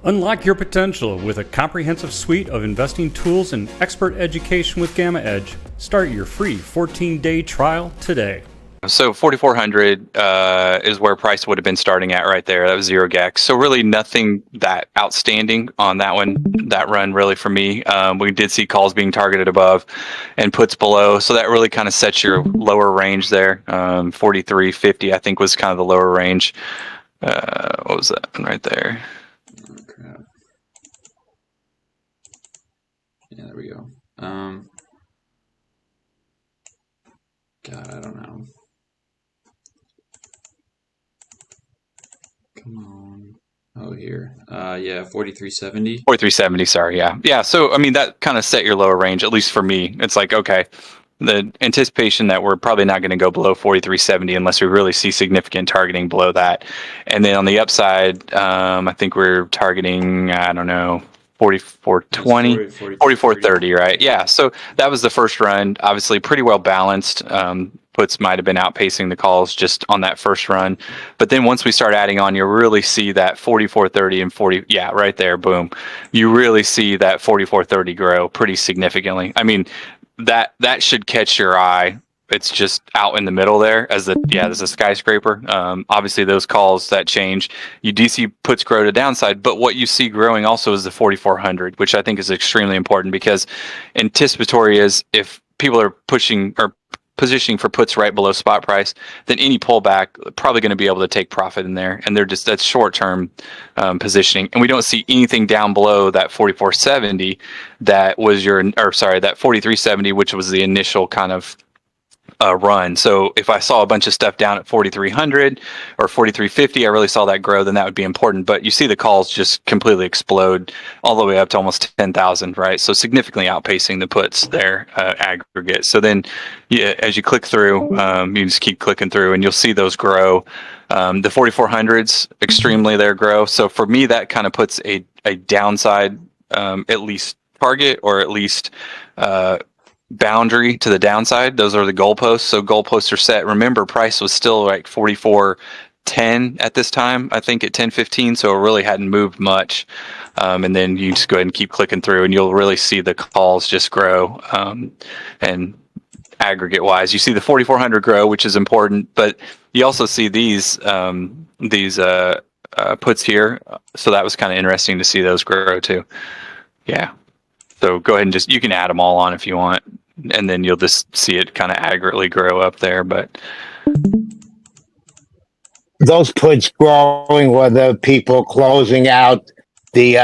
Unlock your potential with a comprehensive suite of investing tools and expert education with GammaEdge. Start your free 14-day trial today. So 4,400 is where price would have been starting at right there. That was 0GAX. So really nothing that outstanding on that one, that run really for me. We did see calls being targeted above and puts below. So that really kind of sets your lower range there. 43.50 I think was kind of the lower range. What was that one right there? Oh, crap. Yeah, there we go. God, I don't know. Come on. Oh, here. Yeah, 43.70. 43.70, sorry, yeah. Yeah, so, I mean, that kind of set your lower range, at least for me. It's like, okay, the anticipation that we're probably not going to go below 43.70 unless we really see significant targeting below that. And then on the upside, I think we're targeting, I don't know, 44.20, 44.30, right? Yeah, so that was the first run. Obviously, pretty well balanced. Puts might have been outpacing the calls just on that first run. But then once we start adding on, you'll really see that 44.30 and 40, yeah, right there, boom. You really see that 44.30 grow pretty significantly. I mean, that should catch your eye. It's just out in the middle there as there's a skyscraper. Obviously those calls that change. You do see puts grow to downside, but what you see growing also is the 4,400, which I think is extremely important because anticipatory is if people are pushing or positioning for puts right below spot price, then any pullback probably going to be able to take profit in there, and that's short-term positioning. And we don't see anything down below that 44.70 that 43.70, which was the initial kind of run. So if I saw a bunch of stuff down at 4,300 or 43.50, I really saw that grow, then that would be important. But you see the calls just completely explode all the way up to almost 10,000, right? So significantly outpacing the puts there aggregate. So then as you click through, you just keep clicking through and you'll see those grow. The 4,400s extremely there grow. So for me, that kind of puts a downside at least target or at least boundary to the downside. Those are the goalposts. So goalposts are set. Remember, price was still like 44.10 at this time, I think at 10.15. So it really hadn't moved much. And then you just go ahead and keep clicking through and you'll really see the calls just grow. And aggregate wise, you see the 4,400 grow, which is important, but you also see these puts here. So that was kind of interesting to see those grow too. Yeah. So go ahead and you can add them all on if you want, and then you'll just see it kind of aggregately grow up there. But those puts growing were the people closing out the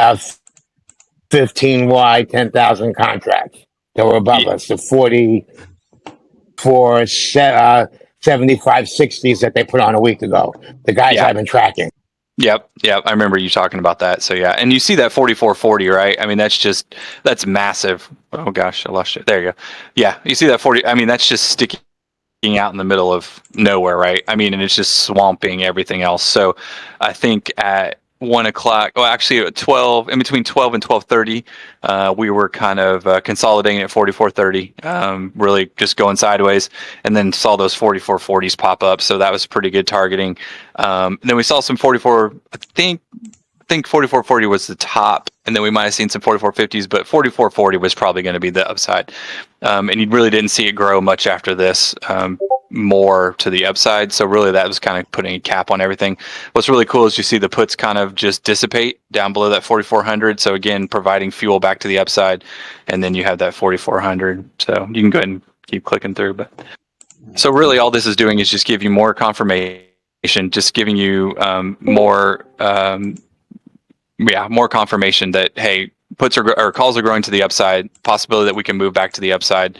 15Y 10,000 contracts that were above us, the 44 75 60s that they put on a week ago. The guys I've been tracking. Yep. I remember you talking about that. So yeah, and you see that 44.40, right? I mean, that's massive. Oh gosh, I lost it. There you go. Yeah, you see that 40. I mean, that's just sticking out in the middle of nowhere, right? I mean, and it's just swamping everything else. So I think at 1 o'clock, well, actually at 12, in between 12 and 12:30, we were kind of consolidating at 44.30, really just going sideways, and then saw those 44.40s pop up. So that was pretty good targeting. And then we saw some 44, I think 44.40 was the top, and then we might have seen some 44.50s, but 44.40 was probably going to be the upside. And you really didn't see it grow much after this, more to the upside. So really that was kind of putting a cap on everything. What's really cool is you see the puts kind of just dissipate down below that 4,400. So again, providing fuel back to the upside, and then you have that 4,400. So you can go ahead and keep clicking through. But so really all this is doing is just give you more confirmation, just giving you more confirmation that, hey, puts or calls are growing to the upside, possibility that we can move back to the upside,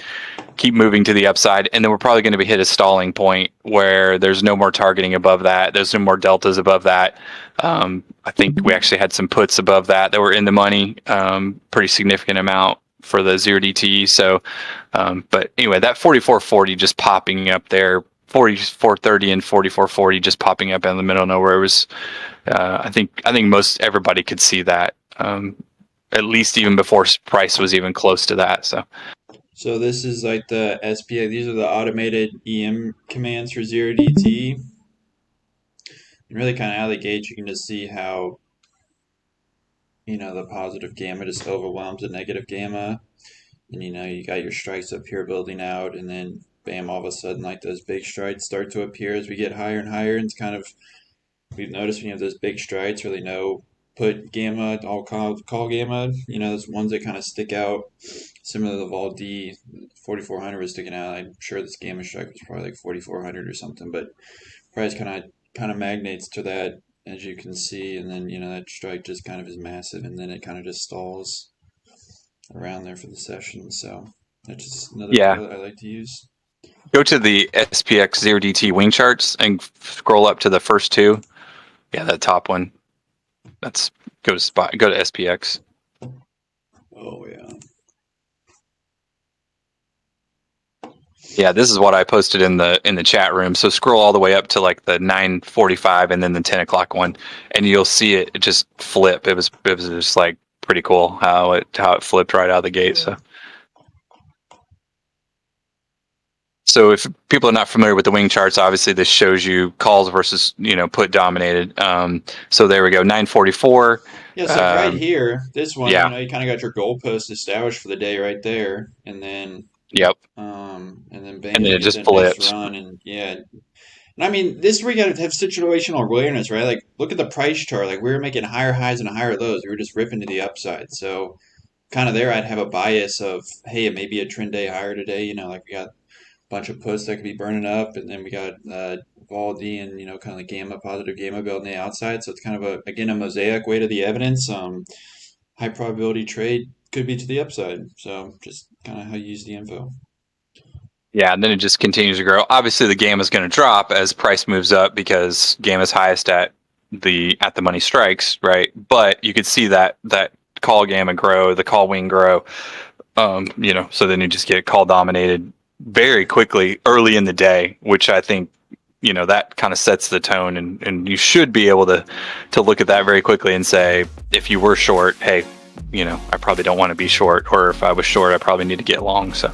keep moving to the upside, and then we're probably going to hit a stalling point where there's no more targeting above that. There's no more deltas above that. I think we actually had some puts above that were in the money, pretty significant amount for the 0DTE. So, but anyway, that 44.40 just popping up there, 44.30 and 44.40 just popping up in the middle of nowhere was, I think most everybody could see that, at least even before price was even close to that. So this is like the SPA. These are the automated EM commands for 0DT. And really kind of out of the gate, you can just see how the positive gamma just overwhelms the negative gamma, and you got your strikes up here building out, and then bam, all of a sudden, like those big strides start to appear as we get higher and higher, and it's kind of we've noticed when you have those big strides, really no put gamma, all call gamma, those ones that kind of stick out, similar to the VOLD 4400 was sticking out. I'm sure this gamma strike was probably like 4400 or something, but price kind of magnates to that, as you can see, and then that strike just kind of is massive, and then it kind of just stalls around there for the session. So that's just another Yeah. tool that I like to use. Go to the SPX 0DT wing charts and scroll up to the first two. Yeah, that top one. Go to SPX. Oh yeah. Yeah, this is what I posted in the chat room. So scroll all the way up to like the 9:45 and then the 10 o'clock one, and you'll see it just flip. It was just like pretty cool how it flipped right out of the gate. So if people are not familiar with the wing charts, obviously this shows you calls versus put dominated. So there we go, 9:44. Yeah, so right here, this one, yeah. you kind of got your goalpost established for the day right there, and then Yep. and then bam, And then you it get just that flips. nice run, and yeah. And I mean, this is where you got to have situational awareness, right? Like, look at the price chart. Like, we were making higher highs and higher lows. We were just ripping to the upside. So, kind of there, I'd have a bias of, hey, it may be a trend day higher today. Like we got a bunch of puts that could be burning up, and then we got VOLD and kind of like gamma, positive gamma building the outside. So it's kind of again a mosaic way to the evidence. High probability trade could be to the upside. So just kind of how you use the info. Yeah, and then it just continues to grow. Obviously, the gamma is going to drop as price moves up because gamma is highest at the money strikes, right? But you could see that call gamma grow, the call wing grow. So then you just get call dominated very quickly early in the day, which I think that kind of sets the tone, and you should be able to look at that very quickly and say, if you were short, hey, I probably don't want to be short, or if I was short, I probably need to get long. So